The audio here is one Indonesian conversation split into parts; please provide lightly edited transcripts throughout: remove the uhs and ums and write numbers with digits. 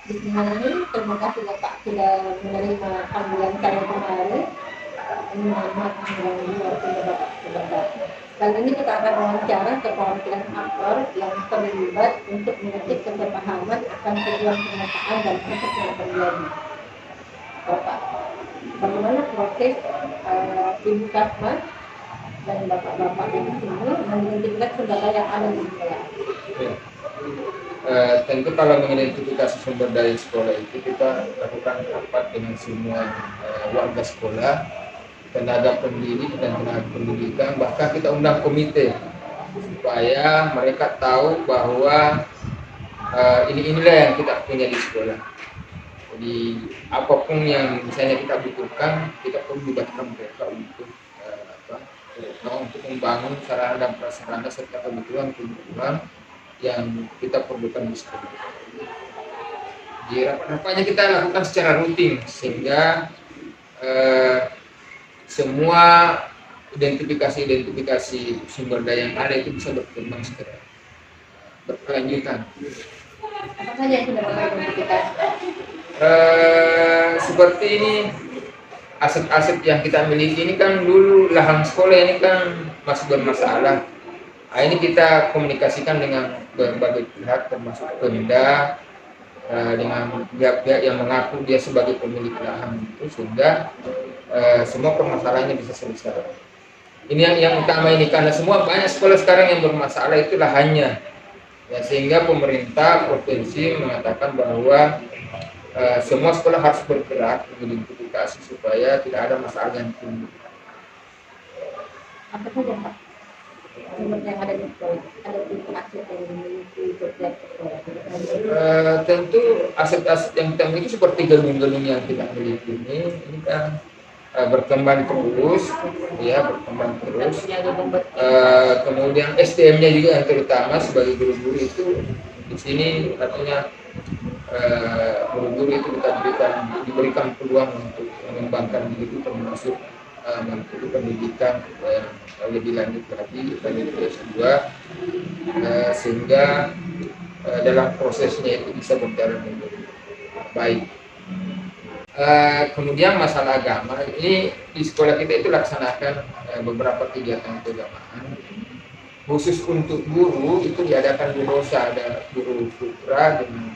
Bismillahirrahmanirrahim. Terima kasih Bapak sudah menerima panggilan saya kemarin. Ini Muhammad mengulangi waktu Bapak sudah datang. Kali ini kita akan wawancara keperwakilan aktor yang terlibat untuk mengecek kesepahaman akan tujuan pemetaan dan proses yang terjadi. Bapak, bagaimana proses Ibu Kasma dan bapak-bapak di sini mengidentifikasi sumber daya yang ada di sekolah? Ya. Tentu kalau mengidentifikasi sumber daya sekolah itu kita lakukan rapat dengan semua warga sekolah, tenaga pendidik dan tenaga pendidikan, bahkan kita undang komite supaya mereka tahu bahwa inilah yang kita punya di sekolah. Jadi apapun yang misalnya kita butuhkan, kita perlu libatkan mereka untuk untuk membangun sarana dan prasarana serta kebutuhan yang kita perlukan di sekolah. Di rapat-rapatnya kita lakukan secara rutin sehingga semua identifikasi sumber daya yang ada itu bisa berkembang secara berkelanjutan. Apa saja yang sudah Bapak identifikasi? Seperti ini, aset-aset yang kita miliki ini kan dulu lahan sekolah ini kan masih bermasalah. Nah, ini kita komunikasikan dengan berbagai pihak termasuk Pemda, dengan pihak-pihak yang mengaku dia sebagai pemilik lahan itu sehingga semua permasalahannya bisa selesai. Ini yang utama ini karena semua banyak sekolah sekarang yang bermasalah itu lahannya. Ya, sehingga pemerintah provinsi mengatakan bahwa semua sekolah harus bergerak mengidentifikasi supaya tidak ada masalah yang timbul. Apa saja Pak? Sumber yang ada di sekolah, ada tipe aset yang dimiliki setiap sekolah. Tentu aset-aset yang kita miliki seperti gedung-gedung yang kita miliki ini kan berkembang terus, ya berkembang terus. Kemudian SDM-nya juga yang terutama sebagai guru-guru itu di sini artinya guru-guru itu kita diberikan peluang untuk mengembangkan diri termasuk mengikuti pendidikan lebih lanjut lagi lanjut S2 sehingga dalam prosesnya itu bisa berjalan dengan baik. Kemudian masalah agama ini di sekolah kita itu laksanakan beberapa kegiatan keagamaan. Khusus untuk guru itu diadakan di Rosa, ada guru putra dan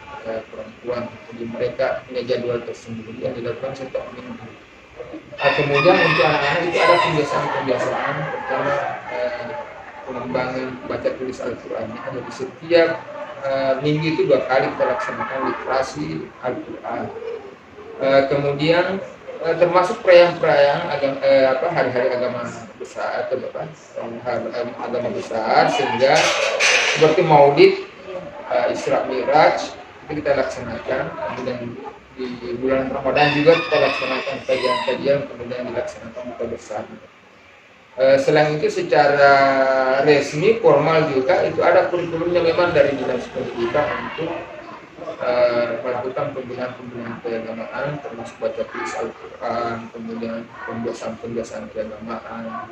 perempuan. Jadi mereka punya jadwal tersendiri yang dilakukan setiap minggu. Kemudian untuk anak-anak itu ada pembiasaan pertama pengembangan baca tulis Al-Quran. Jadi setiap minggu itu 2 kali kita laksanakan literasi Al-Quran. Kemudian termasuk perayaan-perayaan hari-hari agama besar atau agama besar sehingga seperti Maulid, Isra Mi'raj itu kita laksanakan. Kemudian di bulan Ramadan juga kita laksanakan kajian-kajian, kemudian dilaksanakan buka bersama. Selain itu secara resmi formal juga itu ada kurikulumnya memang dari Dinas Pendidikan untuk melakukan pembinaan keagamaan termasuk baca tulis Al-Quran, kemudian pembiasaan keagamaan,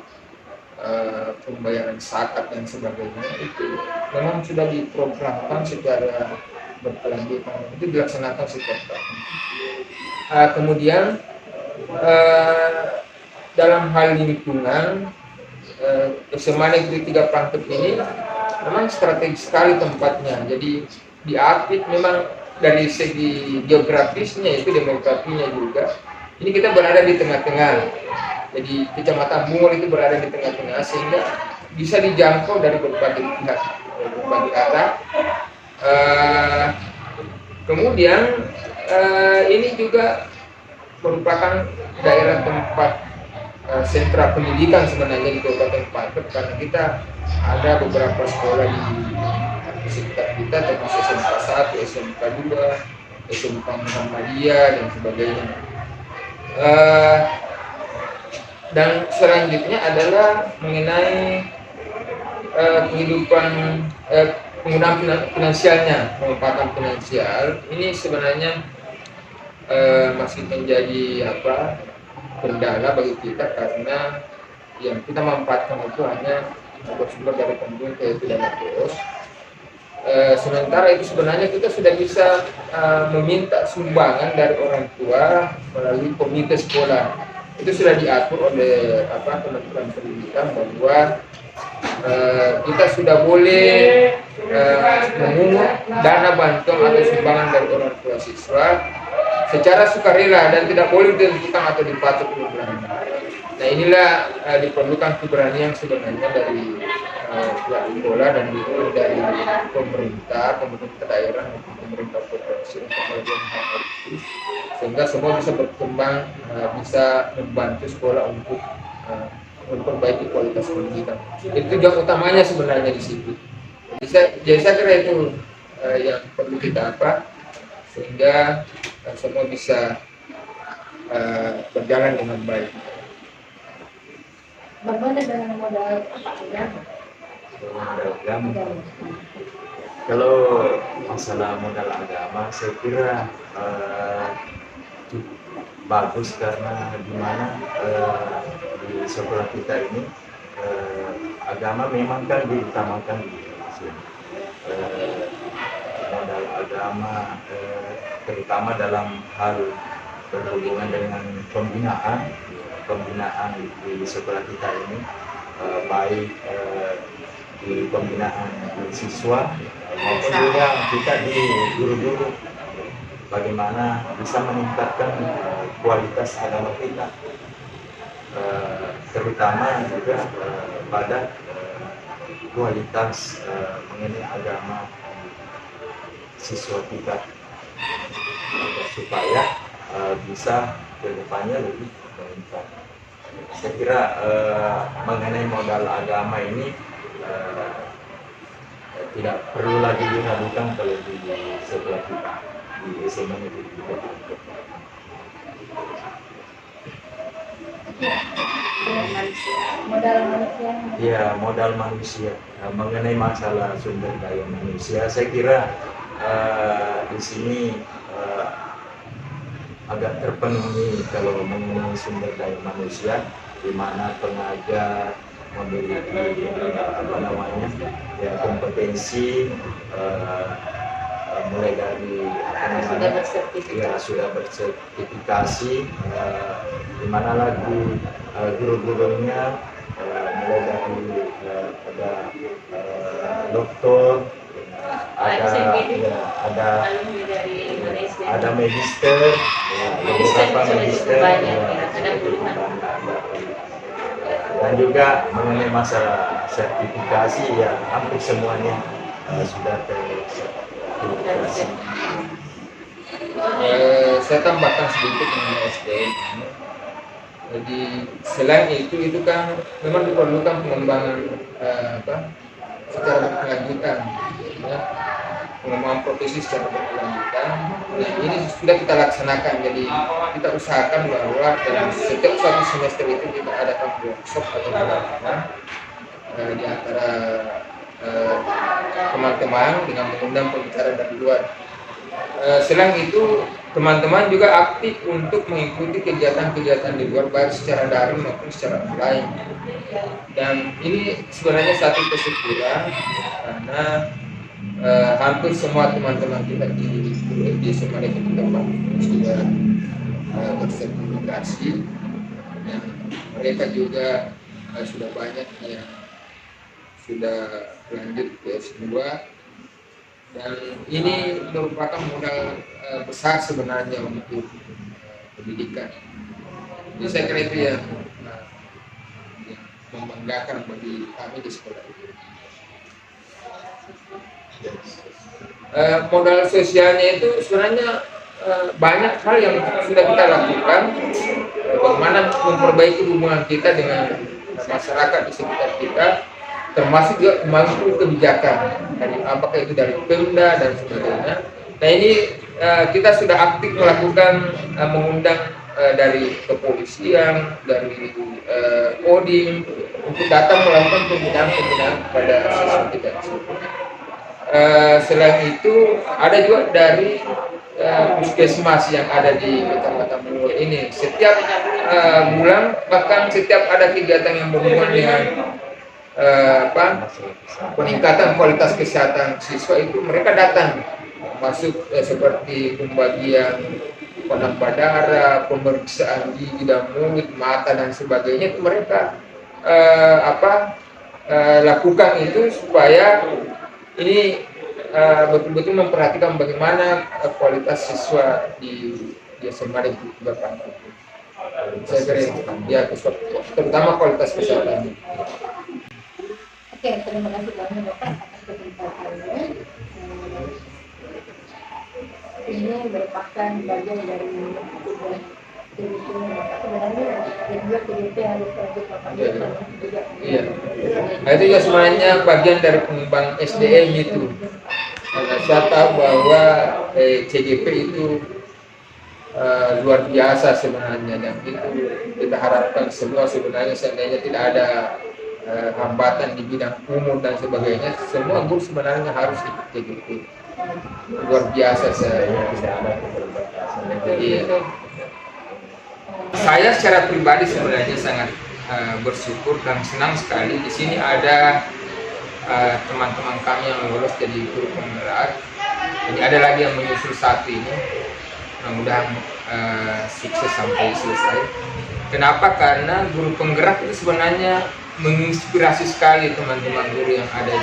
pembayaran zakat dan sebagainya itu memang sudah diprogramkan secara berkelanjutan, itu dilaksanakan setiap tahun. Kemudian dalam hal lingkungan SMA Negeri 3 Prangkep ini memang strategis sekali tempatnya. Jadi diapit memang dari segi geografisnya itu demografinya juga. Ini kita berada di tengah-tengah. Jadi Kecamatan Bungul itu berada di tengah-tengah sehingga bisa dijangkau dari berbagai pihak, berbagai arah. Kemudian ini juga merupakan daerah tempat sentra pendidikan sebenarnya di Kabupaten Pangkep karena kita ada beberapa sekolah di sekitar kita termasuk SMK 1, SMK 2, SMK Muhammadiyah dan sebagainya. Dan selanjutnya adalah mengenai kehidupan penggunaan finansialnya, penempatan finansial ini sebenarnya masih menjadi kendala bagi kita karena yang kita manfaatkan itu hanya bersumber dari pemerintah yaitu dana BOS. Sementara itu sebenarnya kita sudah bisa meminta sumbangan dari orang tua melalui komite sekolah. Itu sudah diatur oleh Kementerian Pendidikan bahwa kita sudah boleh memungut dana bantuan atau sumbangan dari orang tua siswa secara sukarela dan tidak boleh ditentukan atau dipatok jumlahnya. Nah inilah diperlukan keberanian sebenarnya dari pihak sekolah dan juga dari pemerintah daerah maupun pemerintah provinsi untuk melakukan hal itu sehingga semua bisa berkembang, bisa membantu sekolah untuk memperbaiki kualitas pendidikan. Itu tujuan utamanya sebenarnya di situ. Jadi saya kira itu yang perlu kita sehingga semua bisa berjalan dengan baik. Bagaimana dengan modal agama? Modal agama. Kalau masalah modal agama, saya kira bagus karena gimana di sekolah kita ini agama memang kan diutamakan di sini. Modal agama terutama dalam hal berhubungan dengan pembinaan di sekolah kita ini, baik di pembinaan di siswa maupun juga kita di guru-guru, bagaimana bisa meningkatkan kualitas agama kita, terutama juga pada kualitas mengenai agama siswa kita supaya bisa kedepannya lebih meningkat. Saya kira mengenai modal agama ini tidak perlu lagi diragukan kalau di sekolah kita di SMA Negeri kita. Modal manusia. Ya, modal manusia. Mengenai masalah sumber daya manusia, saya kira di sini agak terpenuhi kalau mengenai sumber daya manusia, di mana pengajar memiliki kompetensi, mulai dari sudah bersertifikasi, di mana lagi guru-gurunya mulai dari ada doktor, ada magister, beberapa magister, dan juga mengenai masalah sertifikasi ya hampir semuanya sudah tersertifikasi. Saya tambahkan sedikit mengenai SDM. Jadi selain itu kan memang diperlukan pengembangan secara berkelanjutan, ya, pengembangan profesi secara berkelanjutan. Nah ini sudah kita laksanakan. Jadi kita usahakan bahwa dalam setiap satu semester itu kita adakan workshop atau pelatihan di antara teman-teman dengan mengundang pembicara dari luar. Selain itu teman-teman juga aktif untuk mengikuti kegiatan-kegiatan di luar baik secara daring maupun secara online. Dan ini sebenarnya satu kesyukuran karena hampir semua teman-teman kita di SMA Negeri Tempat sudah bersertifikasi. Dan mereka juga sudah banyak yang sudah lanjut ke S2. Dan ini merupakan modal besar sebenarnya untuk pendidikan. Jadi saya kira itu yang membanggakan bagi kami di sekolah itu. Modal sosialnya itu sebenarnya banyak hal yang sudah kita lakukan, bagaimana memperbaiki hubungan kita dengan masyarakat di sekitar kita, termasuk juga membangun kebijakan dari apakah itu dari Pemda dan sebagainya. Nah ini kita sudah aktif melakukan mengundang dari kepolisian, dari Kodim untuk datang melakukan pembinaan kepada siswa kita. Selain itu ada juga dari puskesmas yang ada di kecamatan Mulur ini. Setiap bulan bahkan setiap ada kegiatan yang berhubungan dengan peningkatan kualitas kesehatan siswa itu mereka datang masuk seperti pembagian penambah darah, pemeriksaan gigi dan mulut, mata dan sebagainya, itu mereka lakukan itu supaya ini betul-betul memperhatikan bagaimana kualitas siswa di SMA dan Bapak. Saya kira ya, terutama kualitas kesehatan. Oke, terima kasih banyak Bapak atas kesempatannya. Ini merupakan bagian dari sebenarnya juga TDP harus lanjut Bapak juga. Iya. Nah, itu juga sebenarnya bagian dari pengembang SDM itu. Karena saya tahu bahwa CGP itu luar biasa sebenarnya, dan itu kita harapkan semua sebenarnya seandainya tidak ada hambatan di bidang umur dan sebagainya, semua guru sebenarnya harus ikut CGP. Luar biasa saya. Iya. Saya secara pribadi sebenarnya sangat bersyukur dan senang sekali di sini ada teman-teman kami yang lulus jadi guru penggerak. Jadi ada lagi yang menyusul saat ini. Mudah-mudahan sukses sampai selesai. Kenapa? Karena guru penggerak itu sebenarnya menginspirasi sekali teman-teman guru yang ada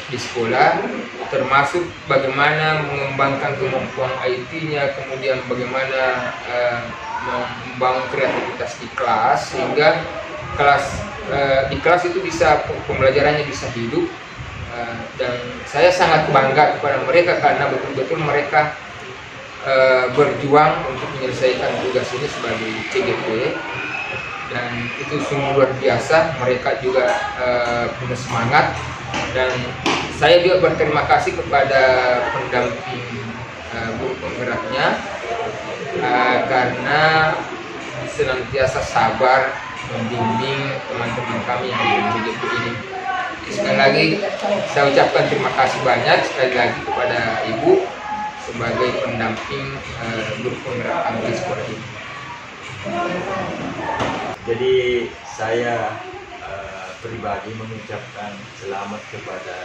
di sekolah, termasuk bagaimana mengembangkan kemampuan IT-nya, kemudian bagaimana membangun kreativitas di kelas sehingga di kelas itu bisa pembelajarannya bisa hidup, dan saya sangat bangga kepada mereka karena betul-betul mereka berjuang untuk menyelesaikan tugas ini sebagai CGP, dan itu sungguh luar biasa. Mereka juga punya semangat, dan saya juga berterima kasih kepada pendamping guru penggeraknya karena senantiasa sabar membimbing teman-teman kami yang di CGP ini. Sekali lagi saya ucapkan terima kasih banyak sekali lagi kepada Ibu sebagai pendamping guru penggerak Anggi sekolah ini. Jadi saya pribadi mengucapkan selamat kepada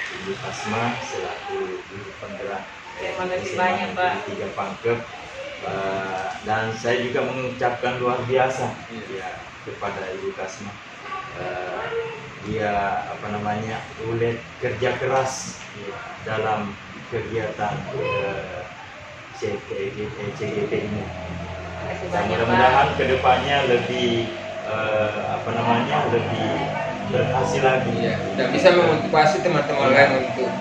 Ibu Asma selaku guru penggerak SMA Negeri 3 Pangkep, dan saya juga mengucapkan luar biasa ya kepada Ibu Asma. Dia ulet kerja keras dalam kegiatan CGP ini. Dan mudah-mudahan kedepannya lebih lebih berhasil lagi dan bisa memotivasi teman-teman lain untuk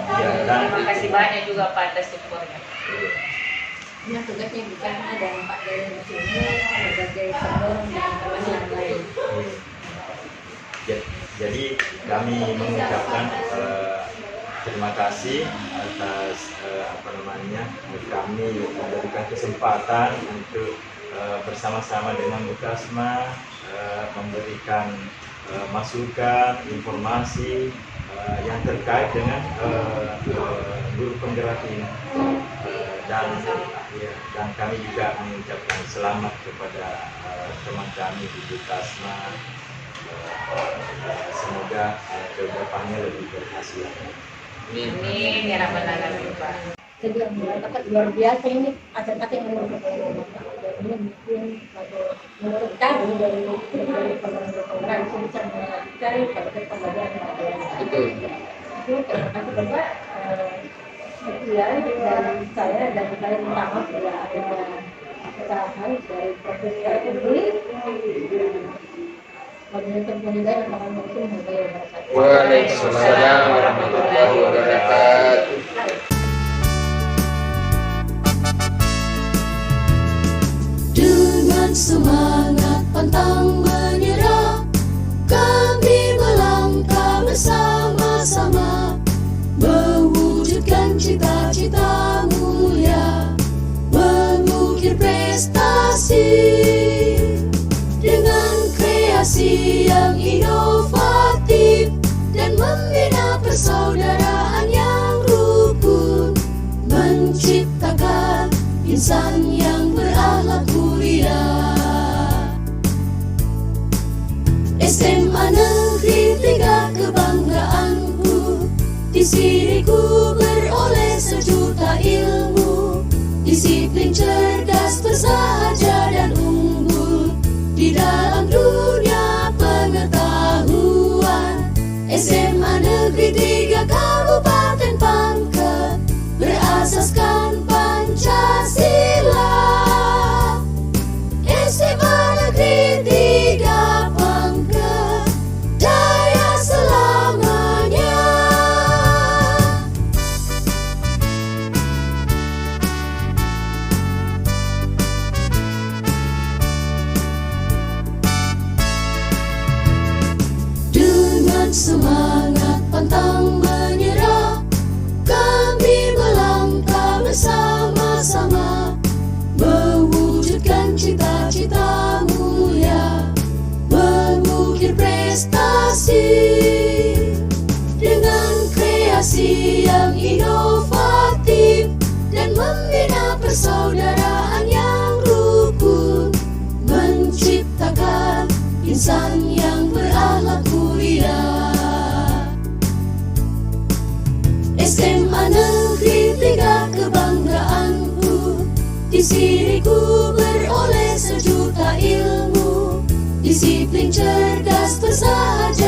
dan terima kasih banyak juga Pak atas supportnya. Nah, tugasnya bukan ada Pak dari di sini sebagai pendorong teman-teman yang lain. Jadi kami mengucapkan terima kasih atas kami memberikan kesempatan untuk bersama-sama dengan Bu Kasma memberikan masukan, informasi yang terkait dengan guru penggerak ini, dan kami juga mengucapkan selamat kepada teman kami di Bu Kasma. Semoga kedepannya lebih berhasil. Amin ya rabbal alamin Pak. Jadi yang mengatakan luar biasa ini kata-kata yang menurut ini mungkin menurut kami dari penggerak itu bisa melanjutkan pada pembelajaran itu. Terima kasih Bapak. Sekian dari saya dan saya minta maaf bila ada kesalahan dari proses ini. Waalaikumsalam warahmatullahi wabarakatuh. Dengan semangat pantang menyerah, kami melangkah bersama-sama, mewujudkan cita-cita mulia, mengukir prestasi dengan kreasi yang inovatif dan membina persaudaraan yang rukun, menciptakan insan yang berakhlak mulia. diriku beroleh sejuta ilmu, disiplin, cerdas, bersahaja,